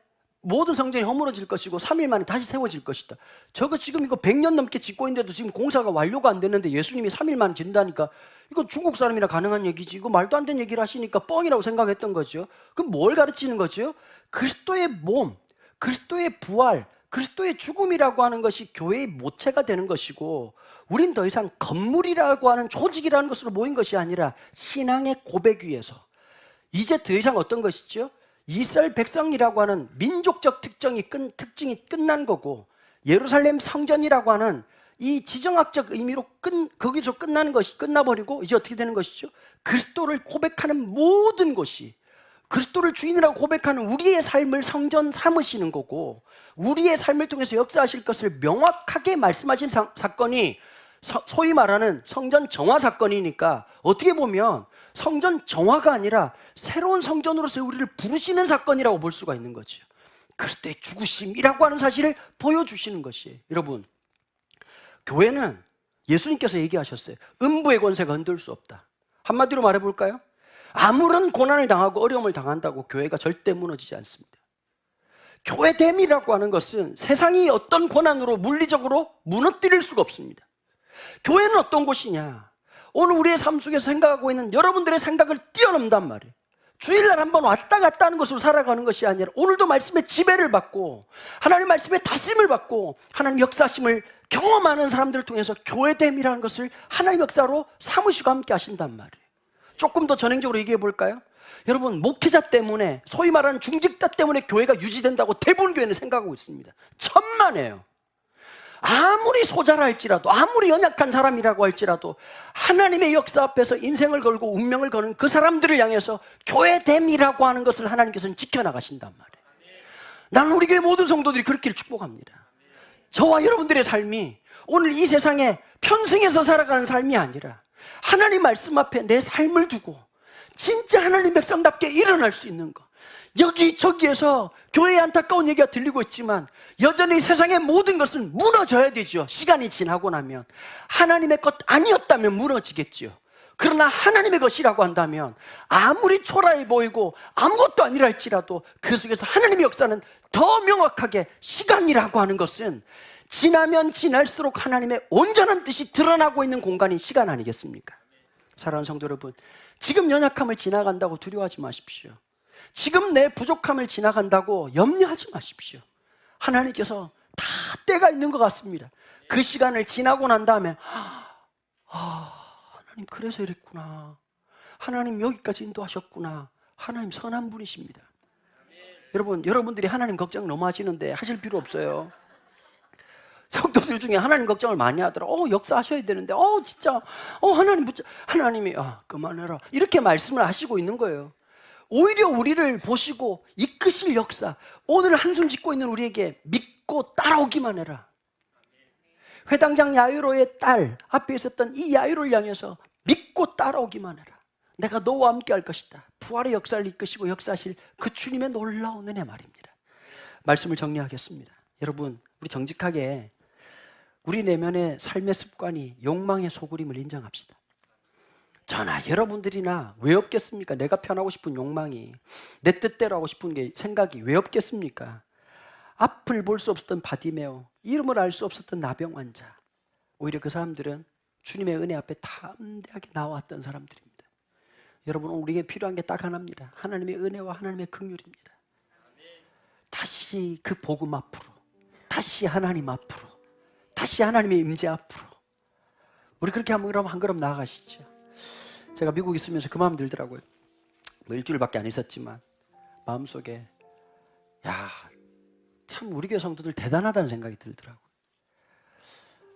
모든 성전이 허물어질 것이고 3일 만에 다시 세워질 것이다. 저거 지금 이거 100년 넘게 짓고 있는데도 지금 공사가 완료가 안 됐는데 예수님이 3일 만에 진다니까 이거 중국 사람이나 가능한 얘기지. 이거 말도 안 되는 얘기를 하시니까 뻥이라고 생각했던 거죠. 그럼 뭘 가르치는 거죠? 그리스도의 몸, 그리스도의 부활, 그리스도의 죽음이라고 하는 것이 교회의 모체가 되는 것이고 우린 더 이상 건물이라고 하는 조직이라는 것으로 모인 것이 아니라 신앙의 고백 위에서 이제 더 이상 어떤 것이죠? 이스라엘 백성이라고 하는 민족적 특징이 끝난 거고 예루살렘 성전이라고 하는 이 지정학적 의미로 거기서 끝나는 것이 끝나버리고 이제 어떻게 되는 것이죠? 그리스도를 고백하는 모든 것이 그리스도를 주인이라고 고백하는 우리의 삶을 성전 삼으시는 거고 우리의 삶을 통해서 역사하실 것을 명확하게 말씀하신 사건이 소위 말하는 성전 정화 사건이니까 어떻게 보면 성전 정화가 아니라 새로운 성전으로서 우리를 부르시는 사건이라고 볼 수가 있는 거죠. 그리스도의 죽으심이라고 하는 사실을 보여주시는 것이에요. 여러분, 교회는 예수님께서 얘기하셨어요. 음부의 권세가 흔들 수 없다. 한마디로 말해볼까요? 아무런 고난을 당하고 어려움을 당한다고 교회가 절대 무너지지 않습니다. 교회됨이라고 하는 것은 세상이 어떤 고난으로 물리적으로 무너뜨릴 수가 없습니다. 교회는 어떤 곳이냐? 오늘 우리의 삶 속에서 생각하고 있는 여러분들의 생각을 뛰어넘단 말이에요. 주일날 한번 왔다 갔다 하는 것으로 살아가는 것이 아니라 오늘도 말씀의 지배를 받고 하나님 말씀의 다스림을 받고 하나님 역사심을 경험하는 사람들을 통해서 교회됨이라는 것을 하나님 역사로 삼으시고 함께 하신단 말이에요. 조금 더 전행적으로 얘기해 볼까요? 여러분, 목회자 때문에 소위 말하는 중직자 때문에 교회가 유지된다고 대부분 교회는 생각하고 있습니다. 천만에요. 아무리 소자라 할지라도 아무리 연약한 사람이라고 할지라도 하나님의 역사 앞에서 인생을 걸고 운명을 거는 그 사람들을 향해서 교회됨이라고 하는 것을 하나님께서는 지켜나가신단 말이에요. 나는 우리 교회 모든 성도들이 그렇기를 축복합니다. 저와 여러분들의 삶이 오늘 이 세상에 편승해서 살아가는 삶이 아니라 하나님 말씀 앞에 내 삶을 두고 진짜 하나님 백성답게 일어날 수 있는 것, 여기저기에서 교회의 안타까운 얘기가 들리고 있지만 여전히 세상의 모든 것은 무너져야 되죠. 시간이 지나고 나면 하나님의 것 아니었다면 무너지겠죠. 그러나 하나님의 것이라고 한다면 아무리 초라해 보이고 아무것도 아니라 할지라도 그 속에서 하나님의 역사는 더 명확하게, 시간이라고 하는 것은 지나면 지날수록 하나님의 온전한 뜻이 드러나고 있는 공간이 시간 아니겠습니까? 사랑하는 성도 여러분, 지금 연약함을 지나간다고 두려워하지 마십시오. 지금 내 부족함을 지나간다고 염려하지 마십시오. 하나님께서 다 때가 있는 것 같습니다. 그 시간을 지나고 난 다음에 하나님 그래서 이랬구나, 하나님 여기까지 인도하셨구나, 하나님 선한 분이십니다. 여러분들이 하나님 걱정 너무 하시는데 하실 필요 없어요. 성도들 중에 하나님 걱정을 많이 하더라고. 역사하셔야 되는데, 진짜, 하나님이, 그만해라. 이렇게 말씀을 하시고 있는 거예요. 오히려 우리를 보시고 이끄실 역사, 오늘 한숨 짓고 있는 우리에게 믿고 따라오기만 해라. 회당장 야이로의 딸, 앞에 있었던 이 야이로를 향해서 믿고 따라오기만 해라. 내가 너와 함께 할 것이다. 부활의 역사를 이끄시고 역사하실 그 주님의 놀라운 은혜 말입니다. 말씀을 정리하겠습니다. 여러분, 우리 정직하게 우리 내면의 삶의 습관이 욕망의 소굴임을 인정합시다. 저나 여러분들이나 왜 없겠습니까? 내가 편하고 싶은 욕망이, 내 뜻대로 하고 싶은 게 생각이 왜 없겠습니까? 앞을 볼 수 없었던 바디메오, 이름을 알 수 없었던 나병 환자, 오히려 그 사람들은 주님의 은혜 앞에 담대하게 나왔던 사람들입니다. 여러분, 우리에게 필요한 게 딱 하나입니다. 하나님의 은혜와 하나님의 긍휼입니다. 다시 그 복음 앞으로, 다시 하나님 앞으로, 다시 하나님의 임재 앞으로 우리 그렇게 한번 한 걸음 나아가시죠. 제가 미국 있으면서 그 마음 들더라고요. 뭐 일주일밖에 안 있었지만 마음속에 참 우리 교회 성도들 대단하다는 생각이 들더라고요.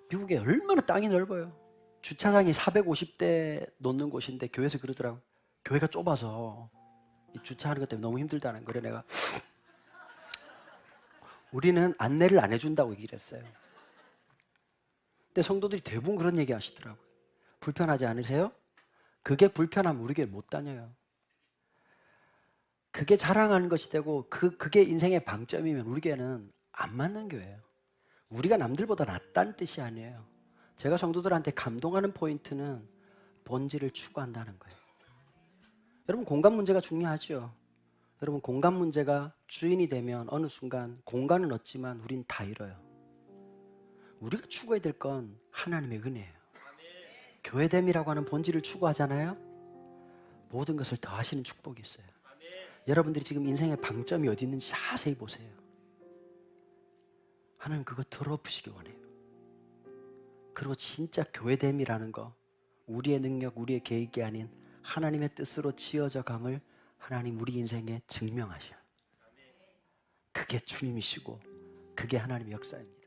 미국에 얼마나 땅이 넓어요. 주차장이 450대 놓는 곳인데 교회에서 그러더라고요. 교회가 좁아서 주차하는 것 때문에 너무 힘들다는 거래. 내가 우리는 안내를 안 해준다고 얘기를 했어요. 근데 성도들이 대부분 그런 얘기 하시더라고요. 불편하지 않으세요? 그게 불편하면 우리 교회 못 다녀요. 그게 자랑하는 것이 되고 그게 인생의 방점이면 우리 교회는 안 맞는 교회예요. 우리가 남들보다 낫다는 뜻이 아니에요. 제가 성도들한테 감동하는 포인트는 본질을 추구한다는 거예요. 여러분, 공간 문제가 중요하죠. 여러분, 공간 문제가 주인이 되면 어느 순간 공간은 얻지만 우린 다 잃어요. 우리가 추구해야 될 건 하나님의 은혜예요. 교회됨이라고 하는 본질을 추구하잖아요. 모든 것을 더하시는 축복이 있어요. 여러분들이 지금 인생의 방점이 어디 있는지 자세히 보세요. 하나님 그거 더럽히시기 원해요. 그리고 진짜 교회됨이라는 거, 우리의 능력, 우리의 계획이 아닌 하나님의 뜻으로 지어져 감을 하나님 우리 인생에 증명하셔요. 그게 주님이시고 그게 하나님의 역사입니다.